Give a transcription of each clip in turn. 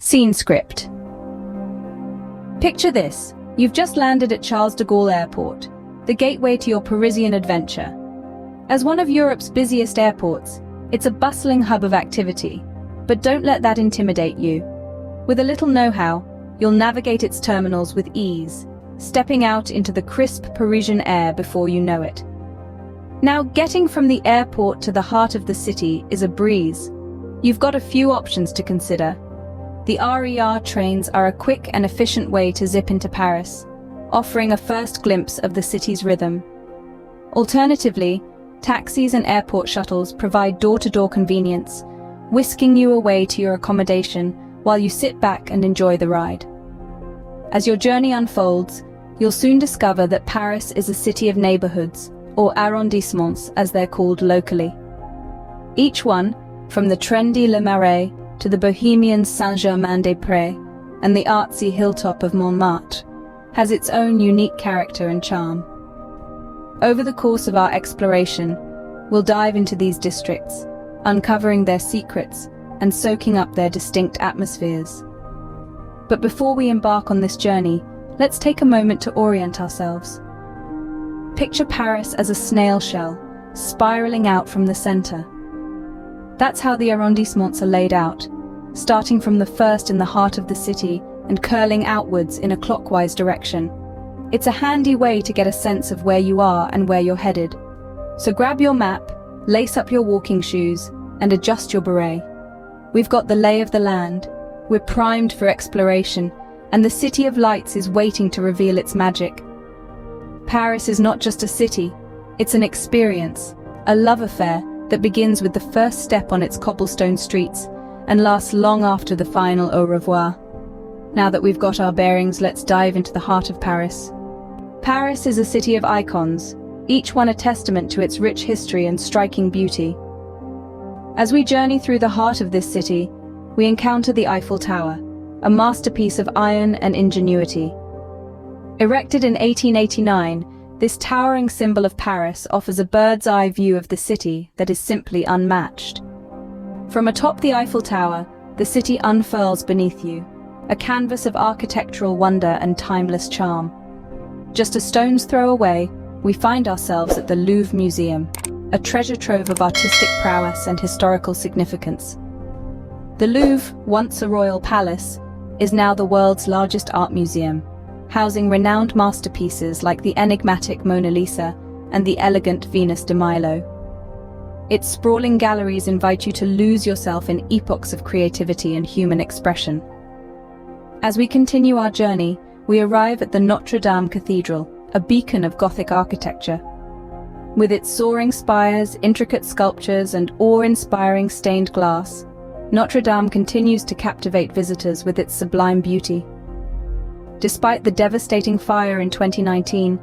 Scene script. Picture this. You've just landed at Charles de Gaulle Airport, the gateway to your Parisian adventure. As one of Europe's busiest airports, it's a bustling hub of activity, but don't let that intimidate you. With a little know-how, you'll navigate its terminals with ease, stepping out into the crisp Parisian air before you know it. Now, getting from the airport to the heart of the city is a breeze. You've got a few options to consider. The RER trains are a quick and efficient way to zip into Paris, offering a first glimpse of the city's rhythm. Alternatively, taxis and airport shuttles provide door-to-door convenience, whisking you away to your accommodation while you sit back and enjoy the ride. As your journey unfolds, you'll soon discover that Paris is a city of neighborhoods, or arrondissements as they're called locally. Each one, from the trendy Le Marais to the bohemian Saint-Germain-des-Prés and the artsy hilltop of Montmartre, has its own unique character and charm. Over the course of our exploration, we'll dive into these districts, uncovering their secrets and soaking up their distinct atmospheres. But before we embark on this journey, let's take a moment to orient ourselves. Picture Paris as a snail shell, spiraling out from the center. That's how the arrondissements are laid out, starting from the first in the heart of the city and curling outwards in a clockwise direction. It's a handy way to get a sense of where you are and where you're headed. So grab your map, lace up your walking shoes, and adjust your beret. We've got the lay of the land, we're primed for exploration, and the City of Lights is waiting to reveal its magic. Paris is not just a city, it's an experience, a love affair that begins with the first step on its cobblestone streets and lasts long after the final au revoir. Now that we've got our bearings, let's dive into the heart of Paris. Paris is a city of icons, each one a testament to its rich history and striking beauty. As we journey through the heart of this city, we encounter the Eiffel Tower, a masterpiece of iron and ingenuity. Erected in 1889, this towering symbol of Paris offers a bird's-eye view of the city that is simply unmatched. From atop the Eiffel Tower, the city unfurls beneath you, a canvas of architectural wonder and timeless charm. Just a stone's throw away, we find ourselves at the Louvre Museum, a treasure trove of artistic prowess and historical significance. The Louvre, once a royal palace, is now the world's largest art museum, housing renowned masterpieces like the enigmatic Mona Lisa and the elegant Venus de Milo. Its sprawling galleries invite you to lose yourself in epochs of creativity and human expression. As we continue our journey, we arrive at the Notre Dame Cathedral, a beacon of Gothic architecture. With its soaring spires, intricate sculptures, and awe-inspiring stained glass, Notre Dame continues to captivate visitors with its sublime beauty. Despite the devastating fire in 2019,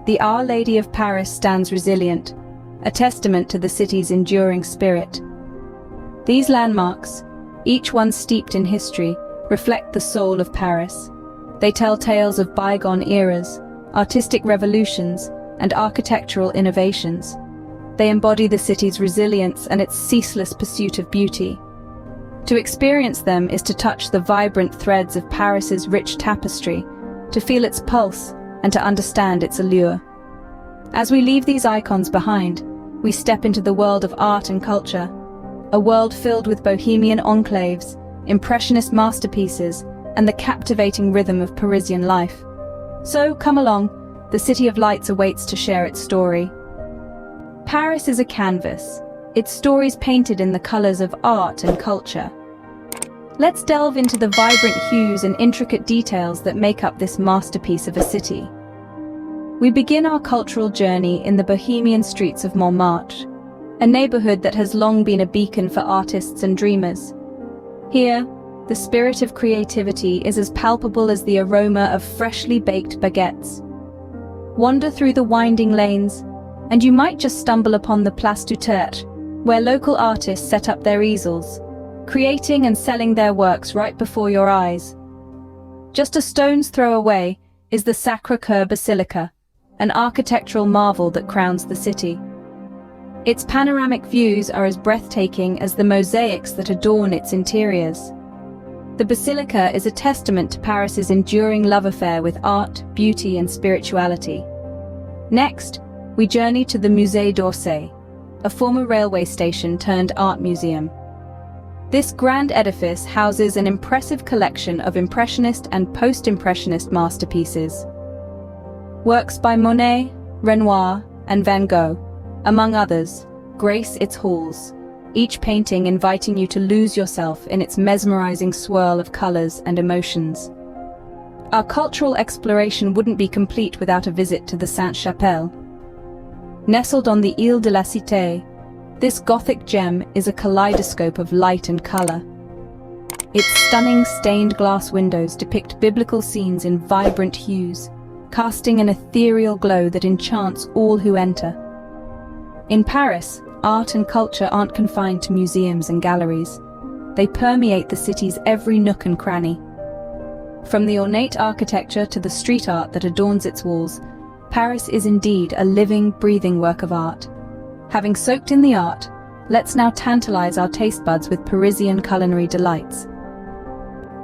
the Our Lady of Paris stands resilient, a testament to the city's enduring spirit. These landmarks, each one steeped in history, reflect the soul of Paris. They tell tales of bygone eras, artistic revolutions, and architectural innovations. They embody the city's resilience and its ceaseless pursuit of beauty. To experience them is to touch the vibrant threads of Paris's rich tapestry, to feel its pulse, and to understand its allure. As we leave these icons behind, we step into the world of art and culture, a world filled with bohemian enclaves, impressionist masterpieces, and the captivating rhythm of Parisian life. So come along, the City of Lights awaits to share its story. Paris is a canvas, its stories painted in the colors of art and culture. Let's delve into the vibrant hues and intricate details that make up this masterpiece of a city. We begin our cultural journey in the bohemian streets of Montmartre, a neighborhood that has long been a beacon for artists and dreamers. Here, the spirit of creativity is as palpable as the aroma of freshly baked baguettes. Wander through the winding lanes, and you might just stumble upon the Place du Tertre, where local artists set up their easels, creating and selling their works right before your eyes. Just a stone's throw away is the Sacré-Cœur Basilica, an architectural marvel that crowns the city. Its panoramic views are as breathtaking as the mosaics that adorn its interiors. The Basilica is a testament to Paris's enduring love affair with art, beauty, and spirituality. Next, we journey to the Musée d'Orsay, a former railway station turned art museum. This grand edifice houses an impressive collection of Impressionist and post-Impressionist masterpieces. Works by Monet, Renoir, and Van Gogh, among others, grace its halls, each painting inviting you to lose yourself in its mesmerizing swirl of colors and emotions. Our cultural exploration wouldn't be complete without a visit to the Sainte-Chapelle. Nestled on the Île de la Cité, this Gothic gem is a kaleidoscope of light and color. Its stunning stained glass windows depict biblical scenes in vibrant hues, casting an ethereal glow that enchants all who enter. In Paris, art and culture aren't confined to museums and galleries. They permeate the city's every nook and cranny. From the ornate architecture to the street art that adorns its walls, Paris is indeed a living, breathing work of art. Having soaked in the art, let's now tantalize our taste buds with Parisian culinary delights.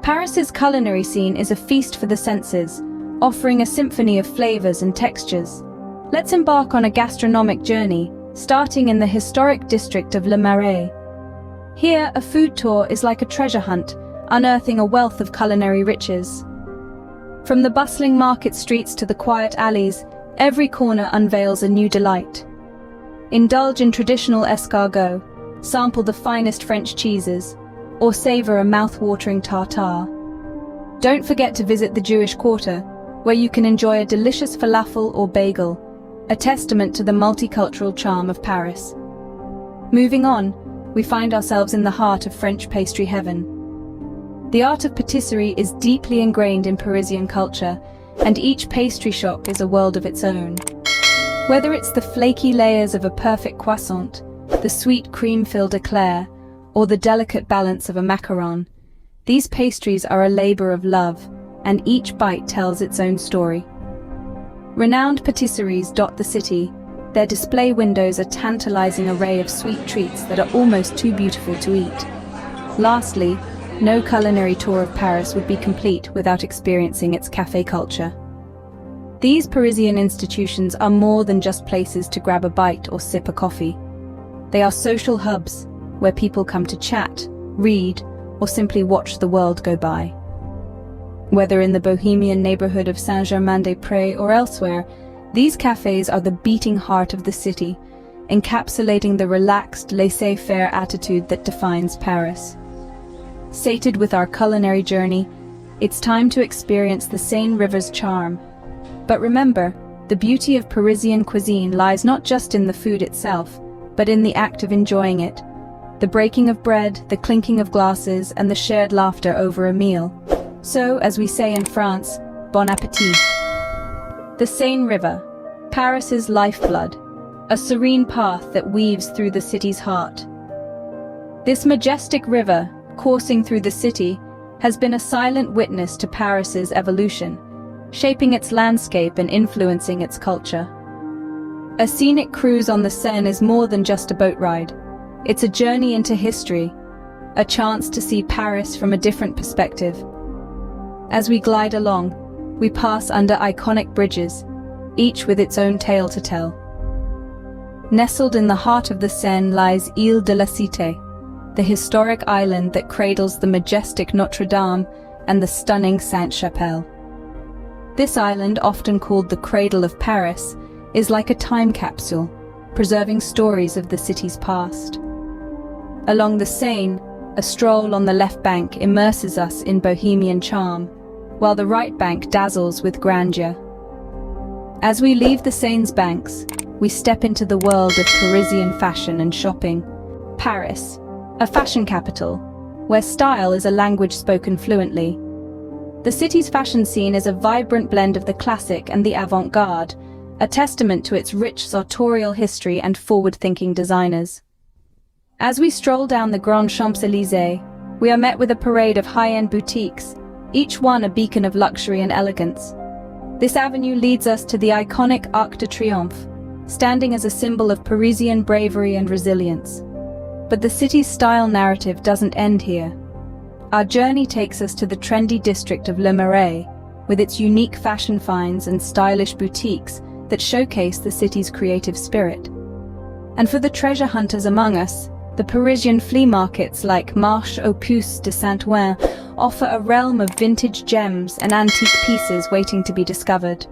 Paris's culinary scene is a feast for the senses, offering a symphony of flavors and textures. Let's embark on a gastronomic journey, starting in the historic district of Le Marais. Here, a food tour is like a treasure hunt, unearthing a wealth of culinary riches. From the bustling market streets to the quiet alleys, every corner unveils a new delight. Indulge in traditional escargot, sample the finest French cheeses, or savor a mouth-watering tartare. Don't forget to visit the Jewish Quarter, where you can enjoy a delicious falafel or bagel, a testament to the multicultural charm of Paris. Moving on, we find ourselves in the heart of French pastry heaven. The art of patisserie is deeply ingrained in Parisian culture, and each pastry shop is a world of its own. Whether it's the flaky layers of a perfect croissant, the sweet cream-filled eclair, or the delicate balance of a macaron, these pastries are a labor of love, and each bite tells its own story. Renowned patisseries dot the city, their display windows a tantalizing array of sweet treats that are almost too beautiful to eat. Lastly, no culinary tour of Paris would be complete without experiencing its café culture. These Parisian institutions are more than just places to grab a bite or sip a coffee. They are social hubs, where people come to chat, read, or simply watch the world go by. Whether in the bohemian neighborhood of Saint-Germain-des-Prés or elsewhere, these cafes are the beating heart of the city, encapsulating the relaxed, laissez-faire attitude that defines Paris. Sated with our culinary journey, it's time to experience the Seine River's charm. But remember, the beauty of Parisian cuisine lies not just in the food itself, but in the act of enjoying it. The breaking of bread, the clinking of glasses, and the shared laughter over a meal. So, as we say in France, bon appétit. The Seine River, Paris's lifeblood, a serene path that weaves through the city's heart. This majestic river, coursing through the city, has been a silent witness to Paris's evolution, shaping its landscape and influencing its culture. A scenic cruise on the Seine is more than just a boat ride. It's a journey into history, a chance to see Paris from a different perspective. As we glide along, we pass under iconic bridges, each with its own tale to tell. Nestled in the heart of the Seine lies Île de la Cité, the historic island that cradles the majestic Notre Dame and the stunning Sainte-Chapelle. This island, often called the Cradle of Paris, is like a time capsule, preserving stories of the city's past. Along the Seine, a stroll on the left bank immerses us in bohemian charm, while the right bank dazzles with grandeur. As we leave the Seine's banks, we step into the world of Parisian fashion and shopping. Paris, a fashion capital, where style is a language spoken fluently. The city's fashion scene is a vibrant blend of the classic and the avant-garde, a testament to its rich sartorial history and forward-thinking designers. As we stroll down the Grand Champs-Élysées, we are met with a parade of high-end boutiques, each one a beacon of luxury and elegance. This avenue leads us to the iconic Arc de Triomphe, standing as a symbol of Parisian bravery and resilience. But the city's style narrative doesn't end here. Our journey takes us to the trendy district of Le Marais, with its unique fashion finds and stylish boutiques that showcase the city's creative spirit. And for the treasure hunters among us, the Parisian flea markets like Marché aux Puces de Saint-Ouen offer a realm of vintage gems and antique pieces waiting to be discovered.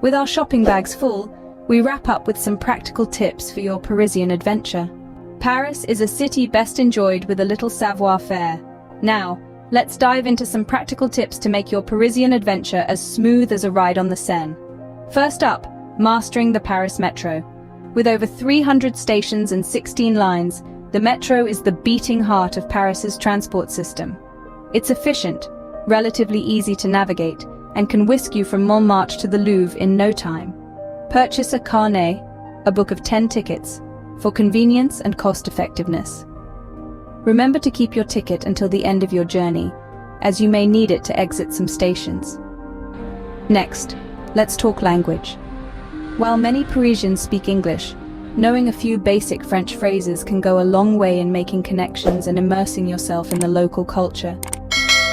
With our shopping bags full, we wrap up with some practical tips for your Parisian adventure. Paris is a city best enjoyed with a little savoir-faire. Now, let's dive into some practical tips to make your Parisian adventure as smooth as a ride on the Seine. First up, mastering the Paris Metro. With over 300 stations and 16 lines, the metro is the beating heart of Paris's transport system. It's efficient, relatively easy to navigate, and can whisk you from Montmartre to the Louvre in no time. Purchase a carnet, a book of 10 tickets, for convenience and cost-effectiveness. Remember to keep your ticket until the end of your journey, as you may need it to exit some stations. Next, let's talk language. While many Parisians speak English, knowing a few basic French phrases can go a long way in making connections and immersing yourself in the local culture.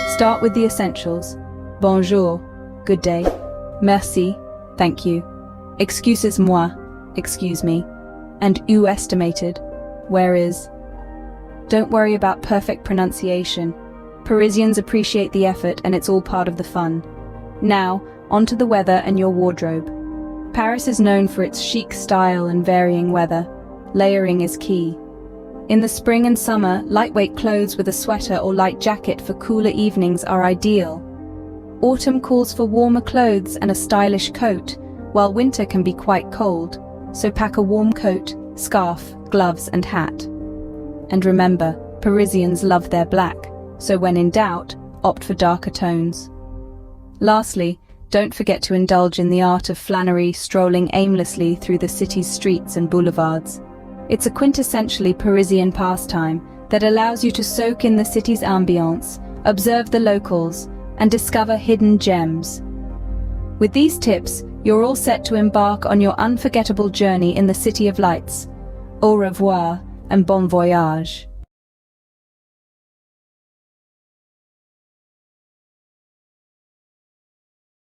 Start with the essentials: bonjour, good day; merci, thank you; excusez-moi, excuse me; and où estimated, where is. Don't worry about perfect pronunciation. Parisians appreciate the effort, and it's all part of the fun. Now, onto the weather and your wardrobe. Paris is known for its chic style and varying weather. Layering is key. In the spring and summer, lightweight clothes with a sweater or light jacket for cooler evenings are ideal. Autumn calls for warmer clothes and a stylish coat, while winter can be quite cold, so pack a warm coat, scarf, gloves, and hat. And remember, Parisians love their black, so when in doubt, opt for darker tones. Lastly, don't forget to indulge in the art of flânery, strolling aimlessly through the city's streets and boulevards. It's a quintessentially Parisian pastime that allows you to soak in the city's ambiance, observe the locals, and discover hidden gems. With these tips, you're all set to embark on your unforgettable journey in the City of Lights. Au revoir and bon voyage.